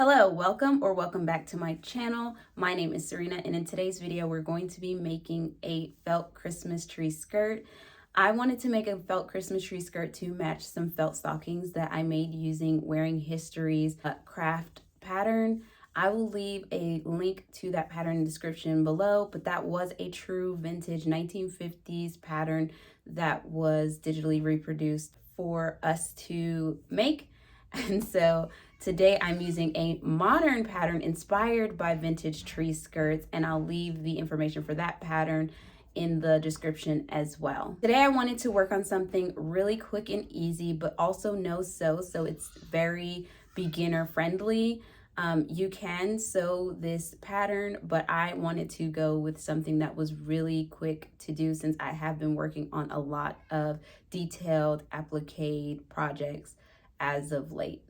Hello, welcome back to my channel. My name is SewRena, and in today's video we're going to be making a felt Christmas tree skirt. I wanted to make a felt Christmas tree skirt to match some felt stockings that I made using Wearing History's craft pattern. I will leave a link to that pattern in the description below, but that was a true vintage 1950s pattern that was digitally reproduced for us to make. And so today I'm using a modern pattern inspired by vintage tree skirts, and I'll leave the information for that pattern in the description as well. Today I wanted to work on something really quick and easy, but also no sew, so it's very beginner friendly. You can sew this pattern, but I wanted to go with something that was really quick to do since I have been working on a lot of detailed applique projects as of late.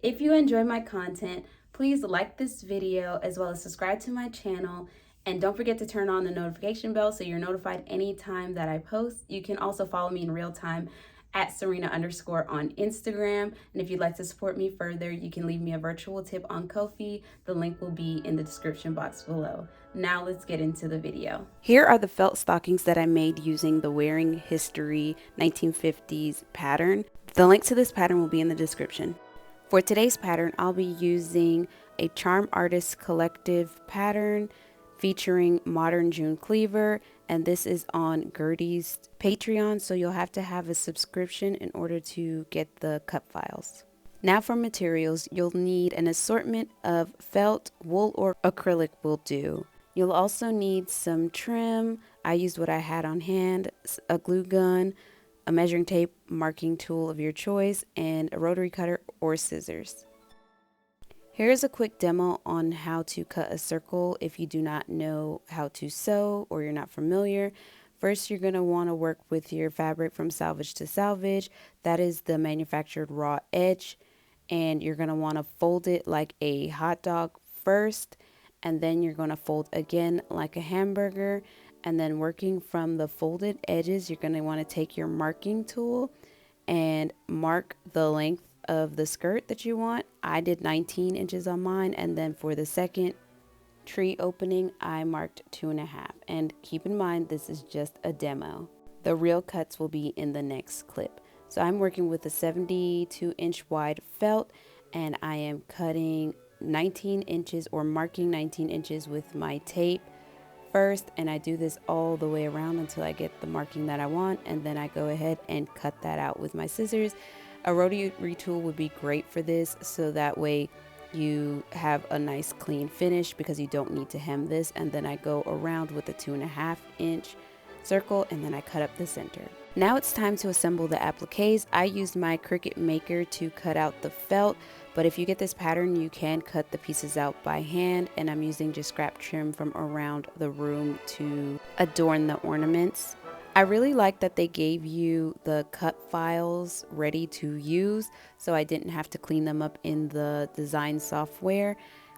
If you enjoy my content, please like this video as well as subscribe to my channel, and don't forget to turn on the notification bell so you're notified anytime that I post. You can also follow me in real time at SewRena_ on Instagram. And if you'd like to support me further, you can leave me a virtual tip on Ko-fi. The link will be in the description box below. Now let's get into the video. Here are the felt stockings that I made using the Wearing History 1950s pattern. The link to this pattern will be in the description. For today's pattern, I'll be using a Charm Artists Collective pattern featuring Modern June Cleaver, and this is on Gertie's Patreon, so you'll have to have a subscription in order to get the cut files. Now for materials, you'll need an assortment of felt, wool, or acrylic will do. You'll also need some trim. I used what I had on hand, a glue gun, a measuring tape, marking tool of your choice, and a rotary cutter or scissors. Here's a quick demo on how to cut a circle if you do not know how to sew or you're not familiar. First, you're going to want to work with your fabric from Salvage to Salvage. That is the manufactured raw edge, and you're going to want to fold it like a hot dog first, and then you're going to fold again like a hamburger. And then working from the folded edges, you're going to want to take your marking tool and mark the length of the skirt that you want. I did 19 inches on mine, and then for the second tree opening, I marked 2.5. And keep in mind, this is just a demo. The real cuts will be in the next clip. So I'm working with a 72-inch wide felt, and I am cutting 19 inches or marking 19 inches with my tape first, and I do this all the way around until I get the marking that I want, and then I go ahead and cut that out with my scissors. A rotary tool would be great for this, so that way you have a nice clean finish because you don't need to hem this. And then I go around with a 2.5-inch circle, and then I cut up the center. Now it's time to assemble the appliques. I used my Cricut Maker to cut out the felt, but if you get this pattern, you can cut the pieces out by hand, and I'm using just scrap trim from around the room to adorn the ornaments. I really like that they gave you the cut files ready to use, so I didn't have to clean them up in the design software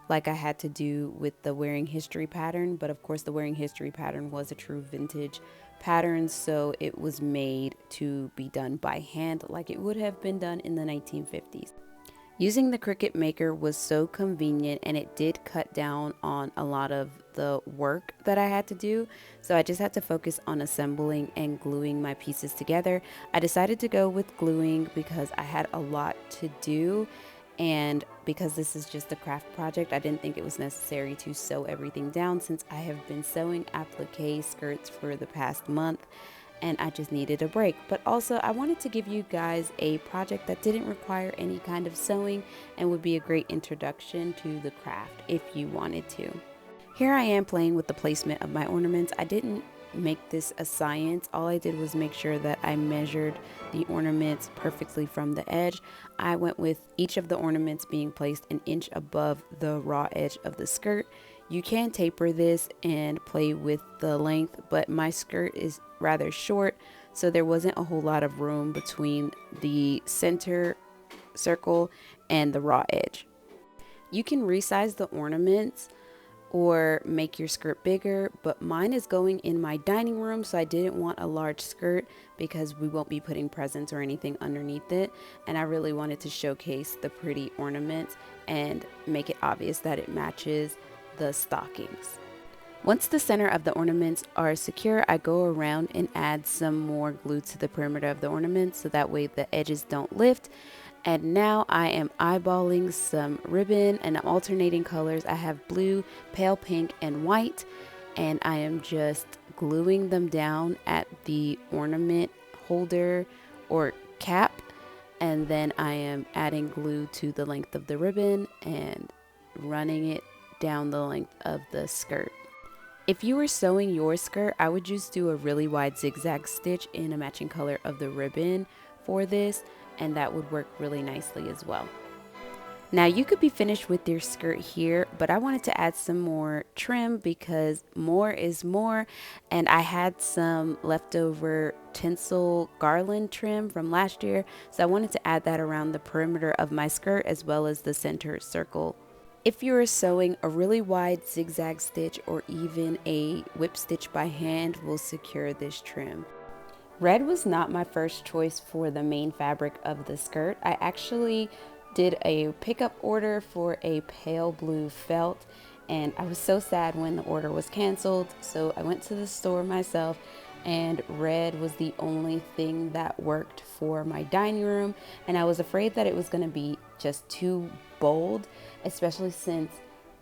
like I had to do with the Wearing History pattern. But of course, the Wearing History pattern was a true vintage pattern, so it was made to be done by hand like it would have been done in the 1950s. Using the Cricut Maker was so convenient, and it did cut down on a lot of the work that I had to do. So I just had to focus on assembling and gluing my pieces together. I decided to go with gluing because I had a lot to do, and because this is just a craft project, I didn't think it was necessary to sew everything down since I have been sewing applique skirts for the past month, and I just needed a break. But also, I wanted to give you guys a project that didn't require any kind of sewing and would be a great introduction to the craft if you wanted to. Here I am playing with the placement of my ornaments. I didn't make this a science. All I did was make sure that I measured the ornaments perfectly from the edge. I went with each of the ornaments being placed an inch above the raw edge of the skirt. You can taper this and play with the length, but my skirt is rather short, so there wasn't a whole lot of room between the center circle and the raw edge. You can resize the ornaments or make your skirt bigger, but mine is going in my dining room, so I didn't want a large skirt because we won't be putting presents or anything underneath it, and I really wanted to showcase the pretty ornaments and make it obvious that it matches the stockings. Once the center of the ornaments are secure, I go around and add some more glue to the perimeter of the ornaments so that way the edges don't lift. And now I am eyeballing some ribbon and I'm alternating colors. I have blue, pale pink, and white, and I am just gluing them down at the ornament holder or cap, and then I am adding glue to the length of the ribbon and running it down the length of the skirt. If you were sewing your skirt, I would just do a really wide zigzag stitch in a matching color of the ribbon for this, and that would work really nicely as well. Now you could be finished with your skirt here, but I wanted to add some more trim because more is more, and I had some leftover tinsel garland trim from last year, so I wanted to add that around the perimeter of my skirt as well as the center circle. If you are sewing, a really wide zigzag stitch or even a whip stitch by hand will secure this trim. Red was not my first choice for the main fabric of the skirt. I actually did a pickup order for a pale blue felt, and I was so sad when the order was canceled, so I went to the store myself, and red was the only thing that worked for my dining room, and I was afraid that it was going to be just too bold, especially since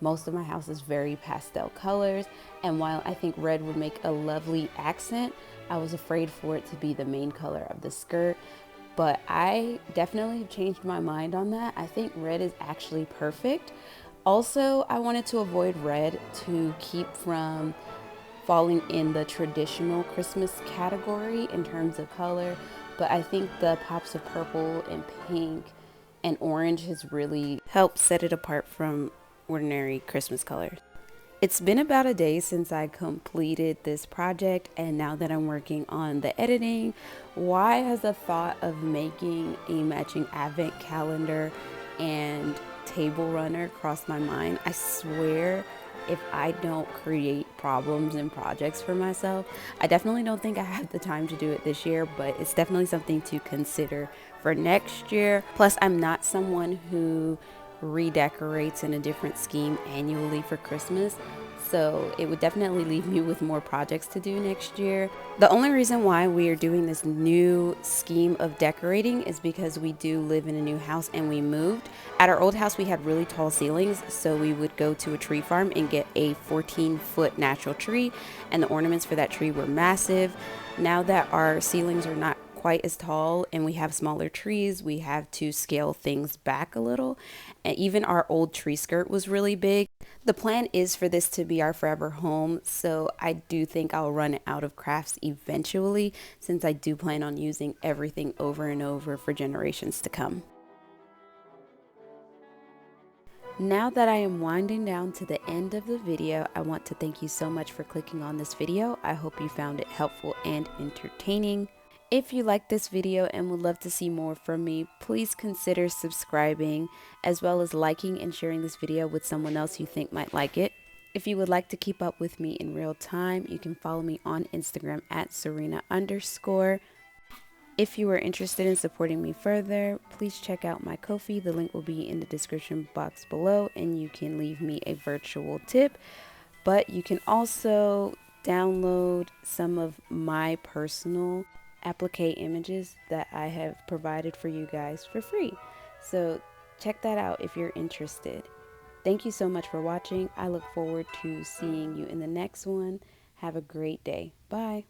most of my house is very pastel colors, and while I think red would make a lovely accent, I was afraid for it to be the main color of the skirt. But I definitely have changed my mind on that. I think red is actually perfect. Also, I wanted to avoid red to keep from falling in the traditional Christmas category in terms of color, but I think the pops of purple and pink and orange has really helped set it apart from ordinary Christmas colors. It's been about a day since I completed this project, and now that I'm working on the editing, why has the thought of making a matching advent calendar and table runner crossed my mind? I swear, if I don't create problems and projects for myself, I definitely don't think I have the time to do it this year, but it's definitely something to consider for next year. Plus, I'm not someone who redecorates in a different scheme annually for Christmas, so it would definitely leave me with more projects to do next year. The only reason why we are doing this new scheme of decorating is because we do live in a new house and we moved. At our old house we had really tall ceilings, so we would go to a tree farm and get a 14-foot natural tree, and the ornaments for that tree were massive. Now that our ceilings are not quite as tall and we have smaller trees, we have to scale things back a little, and even our old tree skirt was really big. The plan is for this to be our forever home, so I do think I'll run out of crafts eventually, since I do plan on using everything over and over for generations to come. Now that I am winding down to the end of the video, I want to thank you so much for clicking on this video. I hope you found it helpful and entertaining. If you like this video and would love to see more from me, please consider subscribing, as well as liking and sharing this video with someone else you think might like it. If you would like to keep up with me in real time, you can follow me on Instagram at SewRena_. If you are interested in supporting me further, please check out my Ko-fi. The link will be in the description box below, and you can leave me a virtual tip. But you can also download some of my personal applique images that I have provided for you guys for free. So check that out if you're interested. Thank you so much for watching. I look forward to seeing you in the next one. Have a great day. Bye.